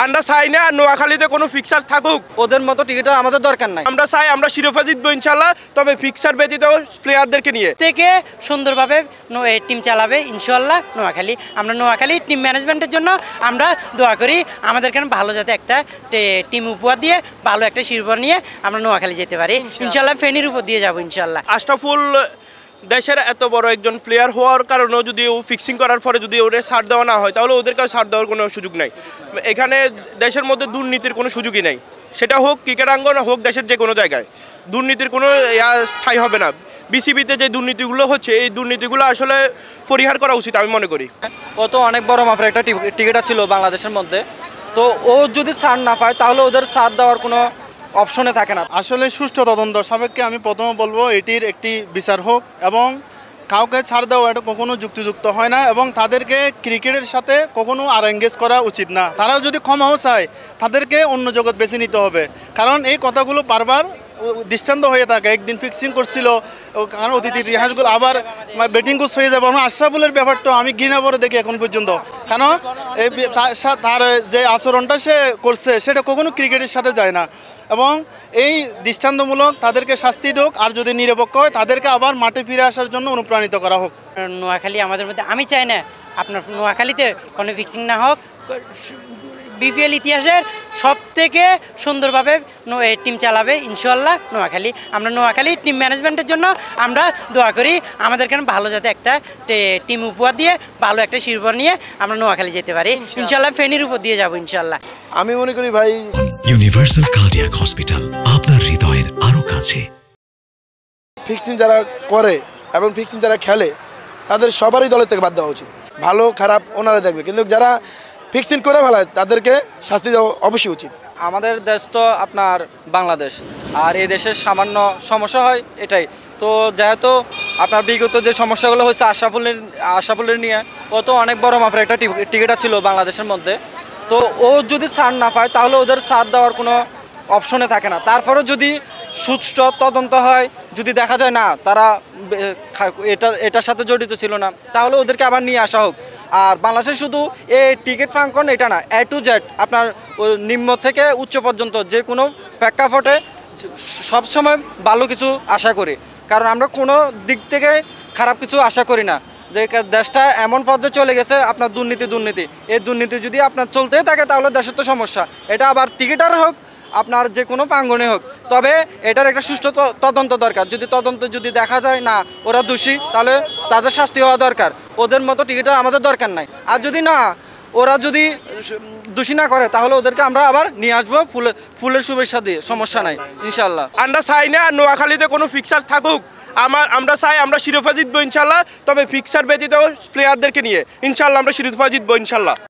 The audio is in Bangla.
আমরা চাই না নোয়াখালীতে কোনো ফিক্সার থাকুক, ওদের মতো টিকিটের আমাদের দরকার নাই। আমরা চাই আমরা শিরোপা জিতবো ইনশাল্লাহ, তবে ফিক্সার ব্যতীত প্লেয়ারদেরকে নিয়ে থেকে সুন্দরভাবে টিম চালাবে ইনশাল্লাহ নোয়াখালী। আমরা নোয়াখালী টিম ম্যানেজমেন্টের জন্য আমরা দোয়া করি, আমাদের কেন ভালো যাতে একটা টিম উপহার দিয়ে ভালো একটা শিরোপা নিয়ে আমরা নোয়াখালী যেতে পারি ইনশাল্লাহ। ফেনীর উপর দিয়ে যাবো ইনশাল্লাহ। আশরাফুল দেশের এত বড় একজন প্লেয়ার হওয়ার কারণেও যদি ও ফিক্সিং করার পরে যদি ওদের ছাড় দেওয়া না হয়, তাহলে ওদের কাছে ছাড় দেওয়ার কোনো সুযোগ নাই। এখানে দেশের মধ্যে দুর্নীতির কোনো সুযোগই নেই, সেটা হোক ক্রিকেট আঙ্গন হোক দেশের যে কোনো জায়গায় দুর্নীতির কোনো ঠাঁই হবে না। বিসিবিতে যে দুর্নীতিগুলো হচ্ছে, এই দুর্নীতিগুলো আসলে পরিহার করা উচিত আমি মনে করি। ও তো অনেক বড় মাপের একটা টিকিট ছিল বাংলাদেশের মধ্যে, তো ও যদি ছাড় না পায় তাহলে ওদের ছাড় দেওয়ার কোনো অপশনে থাকে না। আসলে সুষ্ঠু তদন্ত সাপেক্ষে আমি প্রথমে বলবো এটির একটি বিচার হোক, এবং কাউকে ছাড় দেওয়া এটা কখনো যুক্তিযুক্ত হয় না, এবং তাদেরকে ক্রিকেটের সাথে কখনো আর এঙ্গেজ করা উচিত না। তারাও যদি ক্ষমাও চায় তাদেরকে অন্য জগৎ বেছে নিতে হবে, কারণ এই কথাগুলো বারবার দৃষ্টান্ত হয়ে থাকে। একদিন ফিক্সিং করছিল, কারণ অতীত ইতিহাসগুলো আবার ব্যাটিং কোচ হয়ে যাবে। আশরাফুলের ব্যাপারটা আমি ঘৃণা করে দেখি এখন পর্যন্ত, কারণ তার যে আচরণটা সে করছে সেটা কখনো ক্রিকেটের সাথে যায় না, এবং এই দৃষ্টান্তমূলক তাদেরকে শাস্তি হোক, আর যদি নিরপেক্ষ হয় তাদেরকে আবার মাঠে ফিরে আসার জন্য অনুপ্রাণিত করা হোক। নোয়াখালী আমাদের মধ্যে, আমি চাই না আপনার নোয়াখালীতে কোনো ফিক্সিং না হোক। বিপিএল ইতিহাসের সব থেকে সুন্দরভাবে টিম চালাবে ইনশাল্লাহ নোয়াখালী। আমরা নোয়াখালী টিম ম্যানেজমেন্টের জন্য আমরা দোয়া করি, আমাদের কেন ভালো যাতে একটা টিম উপহার দিয়ে ভালো একটা শিরোপা নিয়ে আমরা নোয়াখালী যেতে পারি ইনশাল্লাহ। ফেনীর উপর দিয়ে যাবো ইনশাল্লাহ। আমি মনে করি ভাই ইউনিভার্সাল কার্ডিয়াক হসপিটাল আপনার হৃদয়ের আরো কাছে। ফিক্সিং যারা করে এবং ফিক্সিং যারা খেলে তাদের সবারই দলের থেকে বাদ দেওয়া উচিত। ভালো খারাপ ওনারা দেখবে, কিন্তু যারা ফিক্সিং করে ফেলায় তাদেরকে শাস্তি দেওয়া অবশ্যই উচিত। আমাদের দেশ তো আপনার বাংলাদেশ, আর এই দেশের সামান্য সমস্যা হয় এটাই। তো যেহেতু আপনার বিগত যে সমস্যাগুলো হয়েছে আশরাফুলের নিয়ে, ও তো অনেক বড় মাপের একটা টিকিট ছিল বাংলাদেশের মধ্যে, তো ও যদি ছাড় না পায় তাহলে ওদের ছাড় দেওয়ার কোনো অপশনে থাকে না। তারপরেও যদি সুষ্ঠু তদন্ত হয়, যদি দেখা যায় না তারা এটার সাথে জড়িত ছিল না, তাহলে ওদেরকে আবার নিয়ে আসা হোক। আর বাংলাদেশে শুধু এই টিকিট প্রাঙ্গণ এটা না, A to Z আপনার নিম্ন থেকে উচ্চ পর্যন্ত যে কোনো প্রেক্ষাপটে সবসময় ভালো কিছু আশা করি, কারণ আমরা কোনো দিক থেকে খারাপ কিছু আশা করি না। যে দেশটা এমন পর্যায়ে চলে গেছে আপনার দুর্নীতি, এই দুর্নীতি যদি আপনার চলতেই থাকে তাহলে দেশের তো সমস্যা। এটা আবার টিকিটার হোক আপনার যে কোনো প্রাঙ্গণে হোক, তবে এটার একটা সুষ্ঠু তদন্ত দরকার। যদি দেখা যায় না ওরা দোষী, তাহলে তাদের শাস্তি হওয়া দরকার। ওদের মতো টিকিটার আমাদের দরকার নাই। আর যদি না ওরা যদি দোষী না করে তাহলে ওদেরকে আমরা আবার নিয়ে আসবো ফুলের শুভেচ্ছা দিয়ে, সমস্যা নাই ইনশাল্লাহ। আমরা চাই না নোয়াখালীতে কোনো ফিক্সার থাকুক, আমরা চাই আমরা শিরোপা জিতবো ইনশাল্লাহ, তবে ফিক্সার ব্যতীত প্লেয়ারদেরকে নিয়ে ইনশাল্লাহ আমরা শিরোপা জিতবো ইনশাল্লাহ।